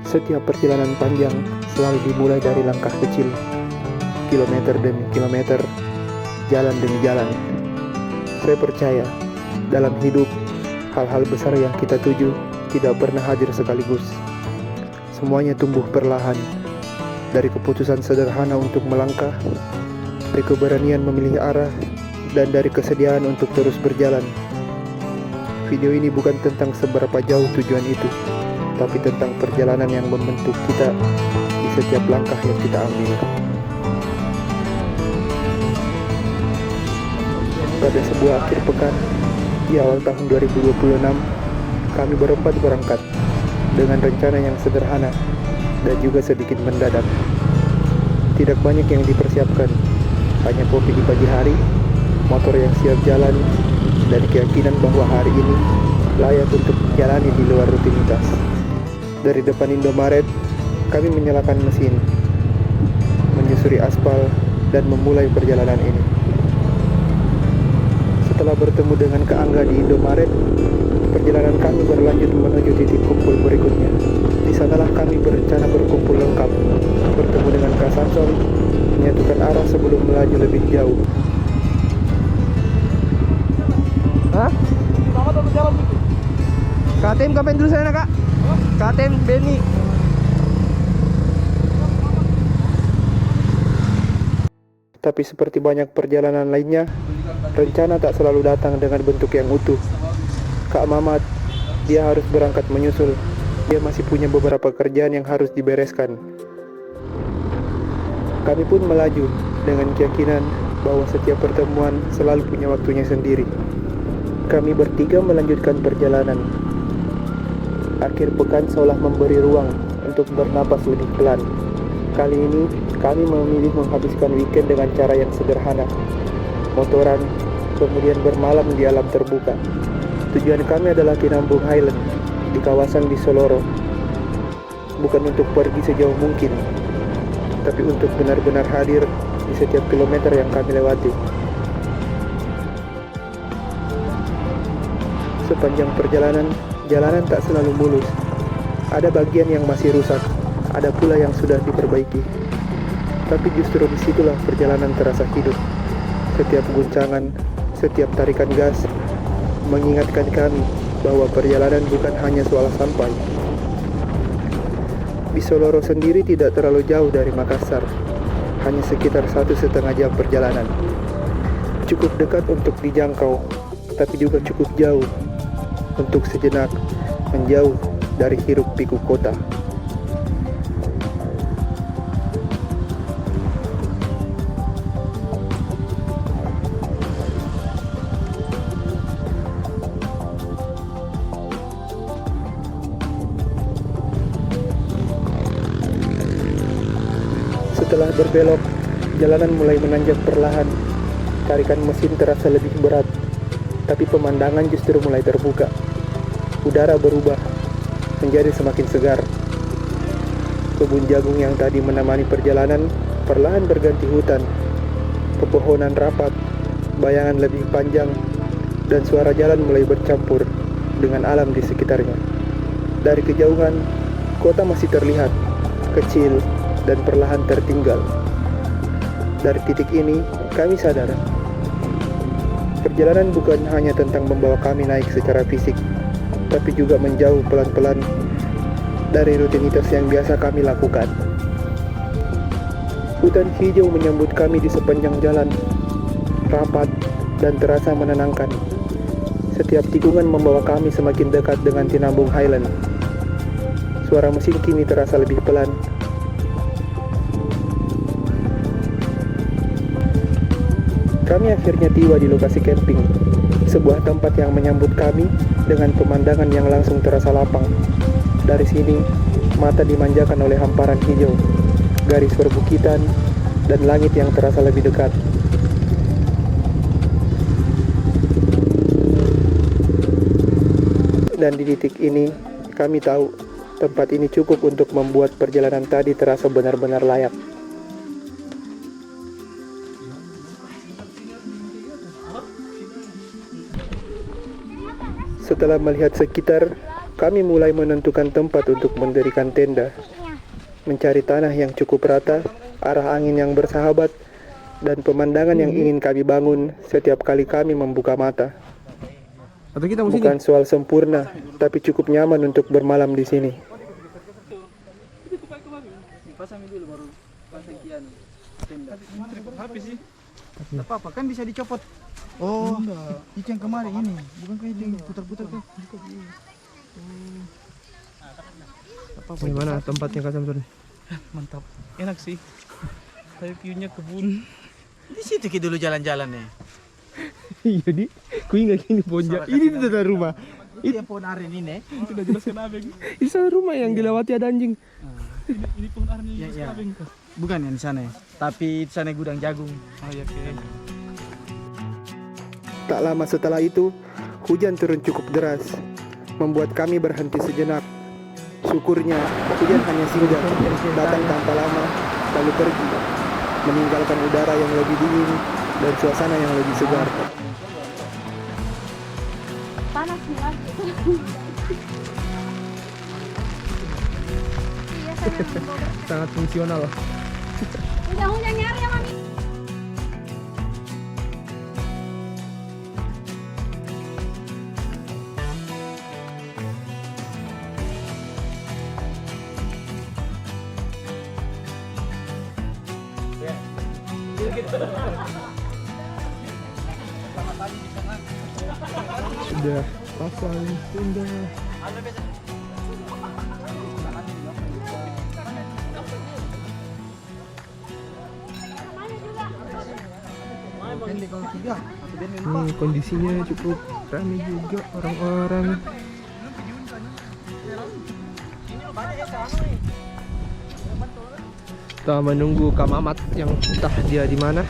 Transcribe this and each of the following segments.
Setiap perjalanan panjang selalu dimulai dari langkah kecil, kilometer demi kilometer, jalan demi jalan. Saya percaya, dalam hidup, hal-hal besar yang kita tuju tidak pernah hadir sekaligus. Semuanya tumbuh perlahan, dari keputusan sederhana untuk melangkah, dari keberanian memilih arah, dan dari kesediaan untuk terus berjalan. Video ini bukan tentang seberapa jauh tujuan itu, tapi tentang perjalanan yang membentuk kita di setiap langkah yang kita ambil. Pada sebuah akhir pekan, di awal tahun 2026, kami berempat berangkat dengan rencana yang sederhana dan juga sedikit mendadak. Tidak banyak yang dipersiapkan, hanya kopi di pagi hari, motor yang siap jalan, dan keyakinan bahwa hari ini layak untuk jalani di luar rutinitas. Dari depan Indomaret, kami menyalakan mesin, menyusuri aspal, dan memulai perjalanan ini. Setelah bertemu dengan Kak Angga di Indomaret, perjalanan kami berlanjut menuju titik kumpul berikutnya. Di sanalah kami berencana berkumpul lengkap, bertemu dengan Kak Samson, menyatukan arah sebelum melaju lebih jauh. Hah? Selamat datang jalan gitu. KTM kapan dulu sana Kak? KTM Benny. Tapi seperti banyak perjalanan lainnya, rencana tak selalu datang dengan bentuk yang utuh. Kak Mamat, dia harus berangkat menyusul. Dia masih punya beberapa kerjaan yang harus dibereskan. Kami pun melaju dengan keyakinan bahwa setiap pertemuan selalu punya waktunya sendiri. Kami bertiga melanjutkan perjalanan. Akhir pekan seolah memberi ruang untuk bernapas lebih pelan. Kali ini, kami memilih menghabiskan weekend dengan cara yang sederhana. Motoran, kemudian bermalam di alam terbuka. Tujuan kami adalah Tinambung Highland, di kawasan Bisoloro. Bukan untuk pergi sejauh mungkin, tapi untuk benar-benar hadir di setiap kilometer yang kami lewati. Sepanjang perjalanan, jalanan tak selalu mulus. Ada bagian yang masih rusak, ada pula yang sudah diperbaiki. Tapi justru disitulah perjalanan terasa hidup. Setiap guncangan, setiap tarikan gas, mengingatkan kami bahwa perjalanan bukan hanya soal sampai. Bisoloro sendiri tidak terlalu jauh dari Makassar, hanya sekitar 1,5 jam perjalanan. Cukup dekat untuk dijangkau, tapi juga cukup jauh untuk sejenak menjauh dari hiruk pikuk kota. Setelah berbelok, jalanan mulai menanjak perlahan. Tarikan mesin terasa lebih berat, tapi pemandangan justru mulai terbuka. Udara berubah menjadi semakin segar. Kebun jagung yang tadi menemani perjalanan perlahan berganti hutan. Pepohonan rapat, bayangan lebih panjang, dan suara jalan mulai bercampur dengan alam di sekitarnya. Dari kejauhan, kota masih terlihat kecil dan perlahan tertinggal. Dari titik ini, kami sadar perjalanan bukan hanya tentang membawa kami naik secara fisik, tapi juga menjauh pelan-pelan dari rutinitas yang biasa kami lakukan. Hutan hijau menyambut kami di sepanjang jalan, rapat dan terasa menenangkan. Setiap tikungan membawa kami semakin dekat dengan Tinambung Highland. Suara mesin kini terasa lebih pelan. Kami akhirnya tiba di lokasi camping, sebuah tempat yang menyambut kami dengan pemandangan yang langsung terasa lapang. Dari sini, mata dimanjakan oleh hamparan hijau, garis perbukitan, dan langit yang terasa lebih dekat. Dan di titik ini, kami tahu tempat ini cukup untuk membuat perjalanan tadi terasa benar-benar layak. Setelah melihat sekitar, Kami mulai menentukan tempat untuk mendirikan tenda, mencari tanah yang cukup rata, arah angin yang bersahabat, dan pemandangan yang ingin kami bangun setiap kali kami membuka mata. Atau kita mesti Bukan soal sempurna, tapi cukup nyaman untuk bermalam di sini. Pasang dulu baru pasang kian tenda. Habis sih. Tidak apa-apa kan bisa dicopot. Oh, itu yang kemarin ini, bukan kayak itu yang putar-putar kan? Gimana tempatnya Kak Samson? Mantap, enak sih. Tapi view-nya kebun. Di situ kita dulu jalan-jalan nih. Iya di, ku ingat ini Bonja. Ini tuh ada rumah. Itu yang pohon aren ini. Sudah jelaskan abeng. Di sana rumah yang dilewati ada anjing. Ini pohon aren ini ya. Bukan yang di sana, tapi di sana gudang jagung. Oh iya, oke. Tak lama setelah itu, hujan turun cukup deras, membuat kami berhenti sejenak. Syukurnya, hujan hanya singgah, datang tanpa lama, lalu pergi, meninggalkan udara yang lebih dingin dan suasana yang lebih segar. Panas nih lagi. Iya, saya Sangat fungsional. hujan nyari ya mami. Sudah pasang tenda. Kalau tiga, Kondisinya cukup ramai juga orang-orang. Kita menunggu Kak Mamat yang entah dia di mana.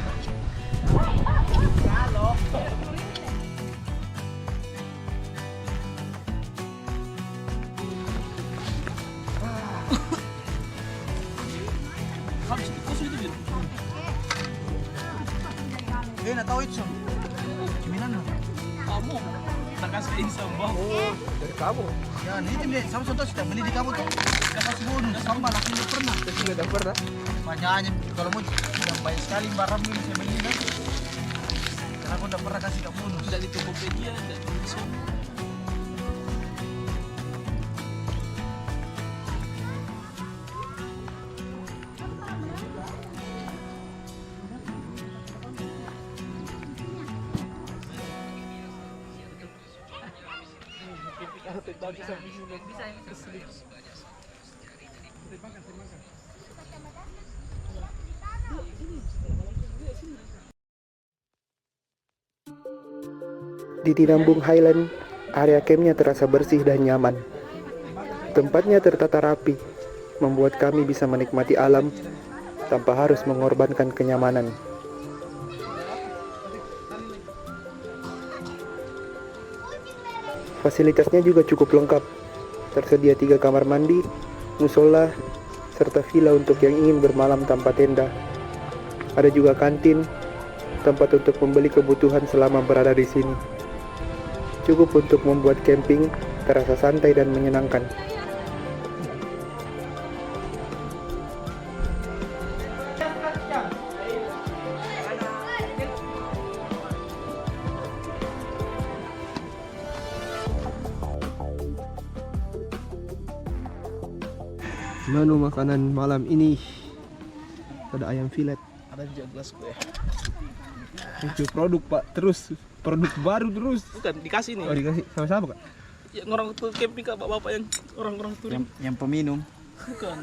nak tahu itu. Cemilan kamu tak kasih sambal. Oh, Dari kamu. ya ini deh, sama contoh sudah beli di kamu tuh. Dapat bonus sambal aku tidak pernah. Saya juga udah pernah. Banyaknya kalau mau sudah banyak sekali barang ini saya beli kan. Karena aku udah pernah kasih kamu bonus. Tidak di Tokopedia, tidak di Shop. Di Tinambung Highland, area campnya terasa bersih dan nyaman. Tempatnya tertata rapi, membuat kami bisa menikmati alam tanpa harus mengorbankan kenyamanan. Fasilitasnya juga cukup lengkap. Tersedia 3 kamar mandi, musola, serta villa untuk yang ingin bermalam tanpa tenda. Ada juga kantin, tempat untuk membeli kebutuhan selama berada di sini. Cukup untuk membuat camping terasa santai dan menyenangkan. Menu makanan malam ini ada ayam filet. Ada juga gelas gue. Itu produk Pak, terus produk baru terus. Bukan dikasih nih. Oh dikasih sama-sama Kak? Yang orang tuh camping kak bapak-bapak yang orang-orang touring. Yang peminum. Bukan.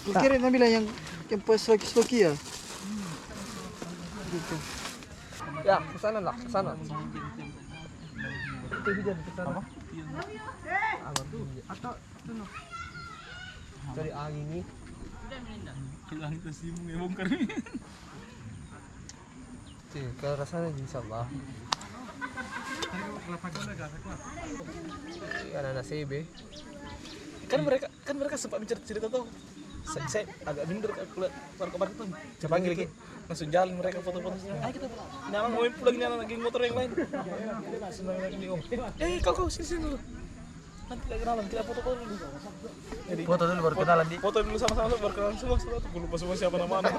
Gue kira Nabila yang pas sloki ya. Ya, ke sana lah, ke sana. Itu hujan ke sana. Atau cari angin nih. Hilang kasih bongkar. Cih, ke arah sana bisa lah. Kan anak CB. Kan mereka sempat cerita tuh. Saya agak minder kalau kemarin tuh. Saya panggil lagi. Langsung jalan mereka foto-foto. Ayo kita nyala mau pulang nyala lagi motor yang lain. Senang lagi om. Kau sini dulu. Foto dulu baru kenalan di. Foto dulu sama-sama baru kenalan semua. Gue lupa semua siapa nama anak.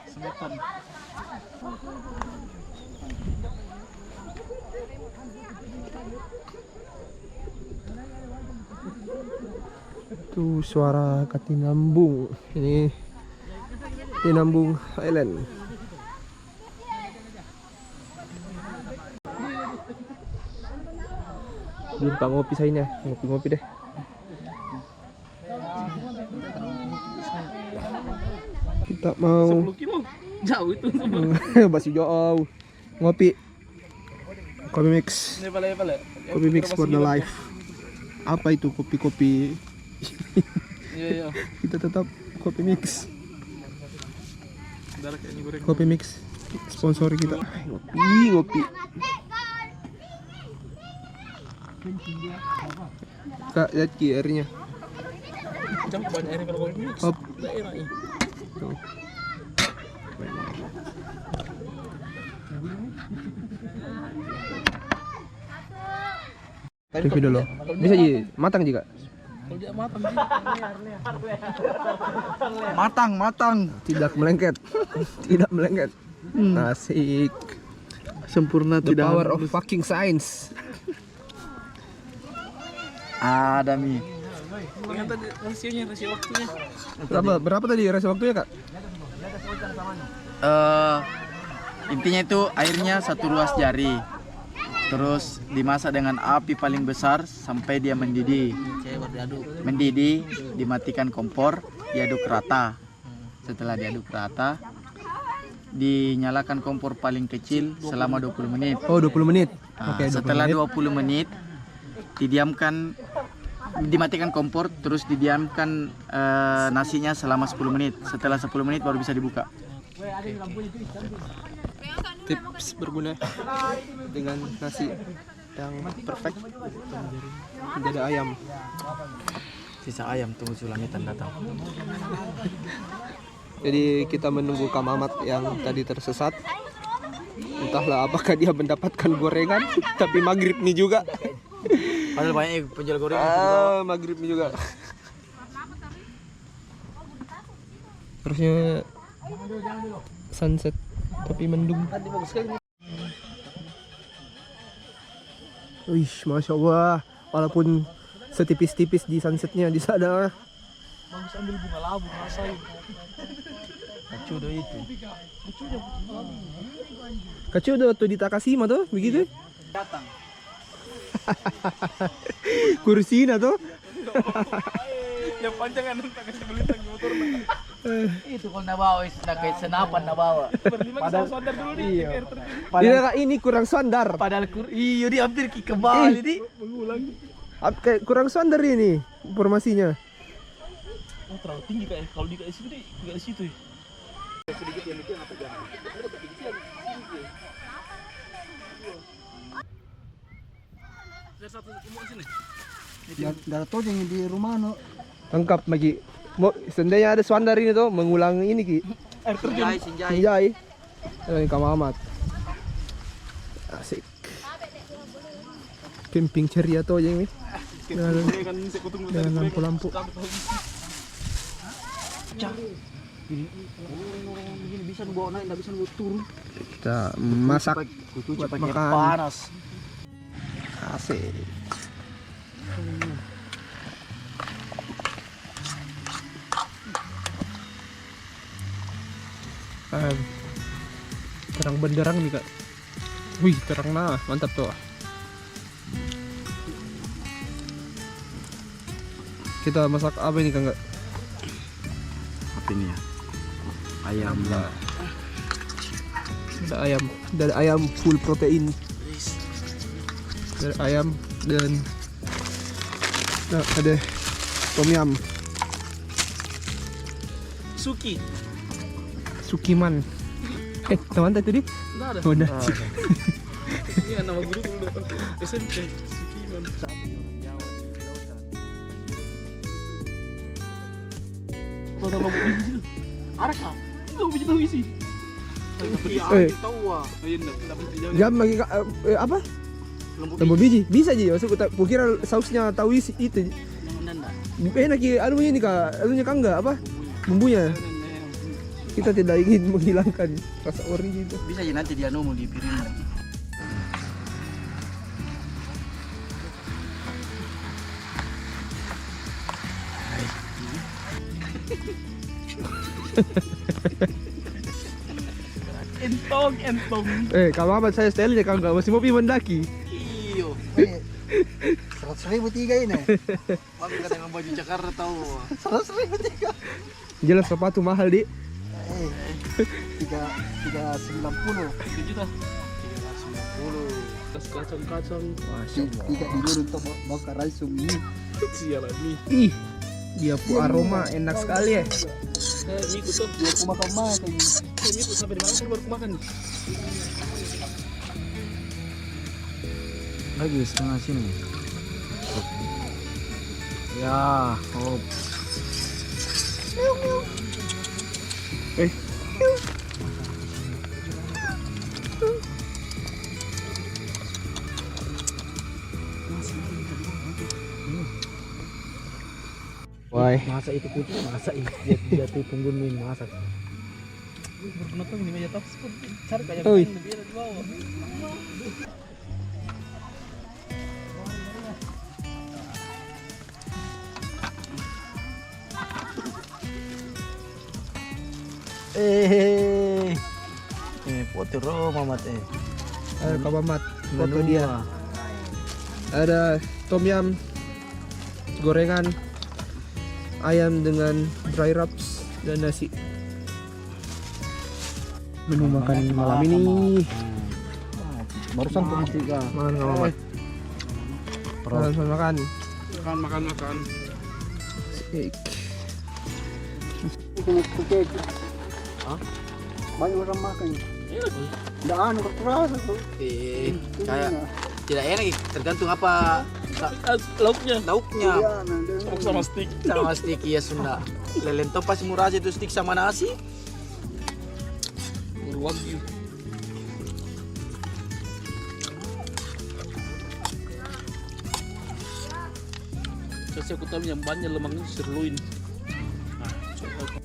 Semeton. Itu suara Katinambung. Ini Tinambung Island. Belum tak ngopi saya ngopi deh. Kita mau Jauh itu. masih jauh ngopi. Kopi mix. Ini pala. Kopi mix for the life. Apa itu kopi-kopi? Iya. Kita tetap kopi mix. Darah kayak ini goreng. Kopi mix sponsori kita. Ngopi. Kak, lihat ki airnya. Jangan banyak air kalau goreng. Hop. Daerah ini. Tuh. Review dulu. Bisa ji matang juga. Kalau dia matang sih. Matang. Tidak melengket. Tidak melengket. Asik. Sempurna The tidak power of halus. fucking science. Ada mi. Ternyata rasionya, rasio waktunya. Berapa tadi rasa waktunya, Kak? Intinya itu airnya 1 ruas jari. Terus dimasak dengan api paling besar sampai dia mendidih. Mendidih, dimatikan kompor, diaduk rata. Setelah diaduk rata, dinyalakan kompor paling kecil selama 20 menit. Oh, 20 menit. Nah, Oke, 20 setelah menit. 20 menit dimatikan kompor, terus didiamkan nasinya selama 10 menit. Setelah 10 menit baru bisa dibuka. Tips berguna dengan nasi yang perfect. Menjadi ayam. Sisa ayam tunggu Sulamitan datang. Jadi kita menunggu Kang Mamat yang tadi tersesat. Entahlah apakah dia mendapatkan gorengan, tapi maghrib nih juga. Padahal banyak penjual goreng. Maghrib nih juga. Harusnya sunset tapi mendung. Wih, masya Allah. Walaupun setipis-tipis di sunsetnya di sana. Bagus ambil bunga labu, rasain. Kacudo itu. Kacau udah waktu di Takashima tuh, begitu? Datang. Kursina tuh. Yang panjang kan tak kasih belitang di motor. Itu kalau nabawa kayak senapan nabawa. Berlima kita sadar dulu nih. Air terjun. Dia Kak, ini kurang sandar. Padahal iya dia hampir ke bawah jadi. Kayak kurang sandar ini informasinya. Oh, terlalu tinggi kayak kalau di situ deh, di situ. Dari tojeng di rumah no. Lengkap Magi. Mau seandainya ada sandar ini tuh mengulang ini Ki. Air terjun. Sinjai. Ini Kang Mamat. Asik. Camping ceria tuh aja ini. Dengan lampu-lampu. Begini bisa bawa naik, enggak bisa bawa turun. Kita masak buat Pakai makan. panas. Asik. Terang benderang nih Kak. Wih, terang nah, mantap tuh. Kita masak apa ini Kang? Apa ini ya? Ayam lah. Ada ayam full protein. Ada ayam dan ada tom yum. Sukiman. Teman tadi? Enggak ada. Oh, udah. Iya, nama guru dulu SMP. Sukiman. Kalau nama guru ada kah? Enggak bisa tahu isi. Eh, Tahu ayun na jam lagi apa? Lembu biji. Bisa aja masuk kukira sausnya tahu isi itu. Enak ya, anunya ini Kak, anunya kan enggak apa? Bumbunya. Kita tidak ingin menghilangkan rasa ori itu. Bisa aja nanti dia mau di piring. entong. Kalau amat saya style kan enggak masih mau pergi mendaki. Iyo. 100.000 tiga ini. Bang kita dengan baju Jakarta tahu. 100.000 tiga. Jelas sepatu mahal, Dik. 390. Sejuta. 390. Kacang-kacang. Tiga di dulu untuk bawa ke raisum ini. Sialan nih. Ih, dia pu aroma enak sekali ya. Miku tuh. Dia aku makan. Miku sampai di mana sih baru makan nih? Lagi setengah sini. Ya, oh. Wah, Masa itu putih, masa itu dia tuh punggung masak. Kenapa ini meja tas pun cari kayak Oi. dia di bawah. Foto Roma mate. ada kabamat foto dia. Ada tom yum, gorengan, ayam dengan dry wraps dan nasi. Menu makan malam ini Barusan tuh mesti ka. makan kabamat. Makan. Makan. Steak. Banyak orang makan. Nggak anu keras aku. Kayak tidak enak, tergantung apa Lauknya. lauknya. Sama stick. Sama stick ya Sunda. Lelento pasti murah aja itu stick sama nasi. Wagyu. Saya aku tahu yang banyak lemangnya sirloin. Nah, coba.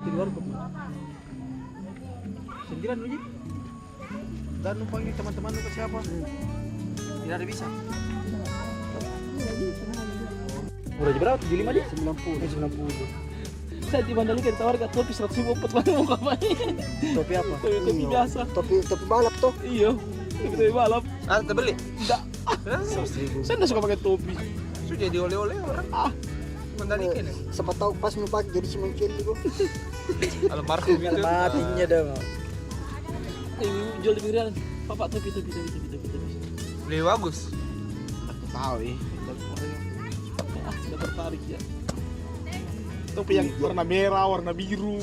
Di luar kok. Sendirian lu, Ji? Dan lu panggil teman-teman lu ke siapa? Tidak ada bisa. Murah berapa? 75 aja? 90. Saya di Mandalika ditawarkan topi 100.000 mau ngapain? Topi apa? Topi biasa. Topi balap tuh. Iya. Topi balap. Ah, terbeli. Enggak. Saya enggak suka pakai topi. Sudah jadi oleh-oleh orang. Mandalikan ya. Siapa tahu pas mau pakai jadi cuma kiri kok. Almarhum itu. Matinya dong. Jual di pinggiran. Papa topi. Beli bagus. Tahu ih. Udah tertarik ya. Topi yang warna merah, warna biru.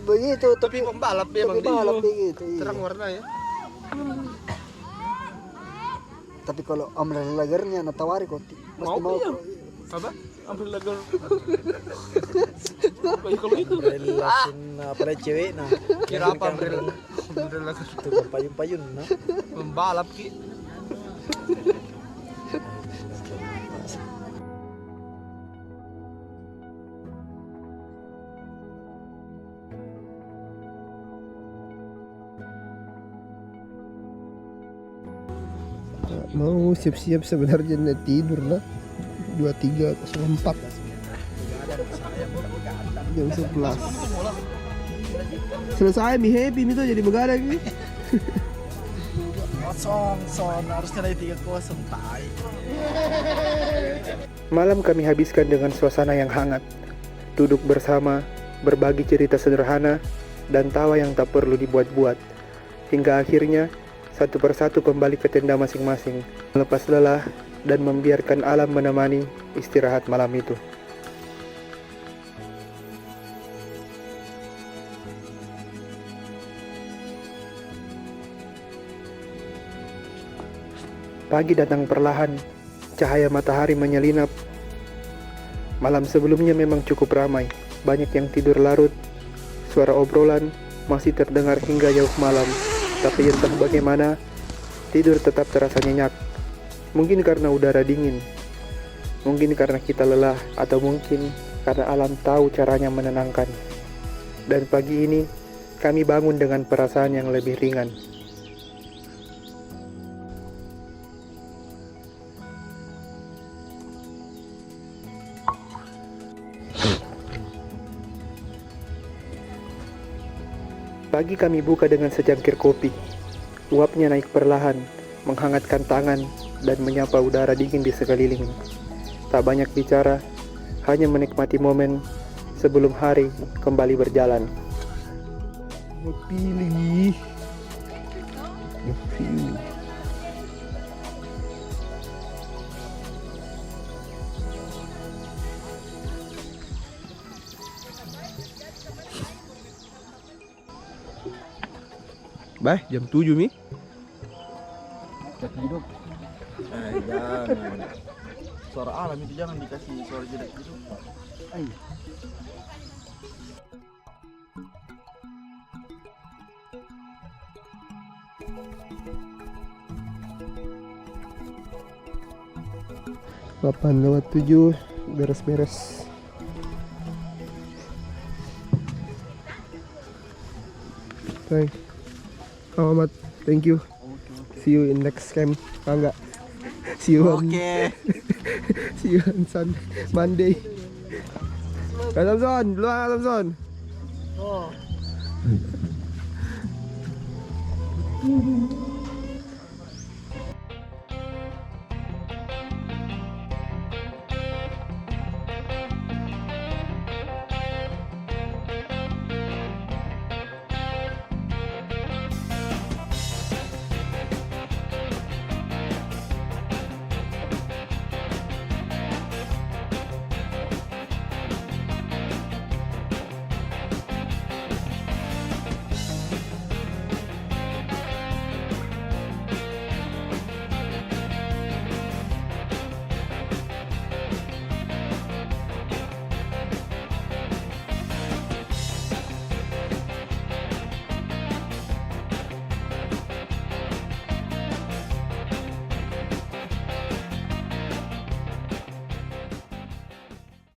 Begitu Tapi pembalap ya topi Bang. balap begitu. Iya. Terang warna ya. Tapi kalau umbrella lagernya natawari kok. Pasti Mau mau ya? kok. Apa? Ambil lagar. Kalau itu Relasin apa cewek nah. Kira apa umbrella? Umbrella Itu payun-payun nah. pembalap ki. Mau siap-siap sebenarnya tidur lah. 23.04 jam 11 selesai mi happy mi tuh jadi begadang ini. Kosong harusnya dari 3-0 tai. Malam kami habiskan dengan suasana yang hangat, duduk bersama, berbagi cerita sederhana dan tawa yang tak perlu dibuat-buat, hingga akhirnya satu persatu kembali ke tenda masing-masing, melepas lelah dan membiarkan alam menemani istirahat malam itu. Pagi datang perlahan, cahaya matahari menyelinap. Malam sebelumnya memang cukup ramai, banyak yang tidur larut. Suara obrolan masih terdengar hingga jauh malam. Tapi entah bagaimana, tidur tetap terasa nyenyak. Mungkin karena udara dingin, mungkin karena kita lelah, atau mungkin karena alam tahu caranya menenangkan. Dan pagi ini, kami bangun dengan perasaan yang lebih ringan. Pagi kami buka dengan secangkir kopi. Uapnya naik perlahan, menghangatkan tangan dan menyapa udara dingin di sekeliling. Tak banyak bicara, hanya menikmati momen sebelum hari kembali berjalan. Pilih. Bah, jam 7 Mi. Hidup. Jangan. Suara alam itu jangan dikasih suara jelek gitu. Delapan lewat 7, beres-beres. Baik. Ahmad, thank you. See you in next camp. Enggak. See you on see you on Monday. Kak Samson, duluan Kak Samson. Oh.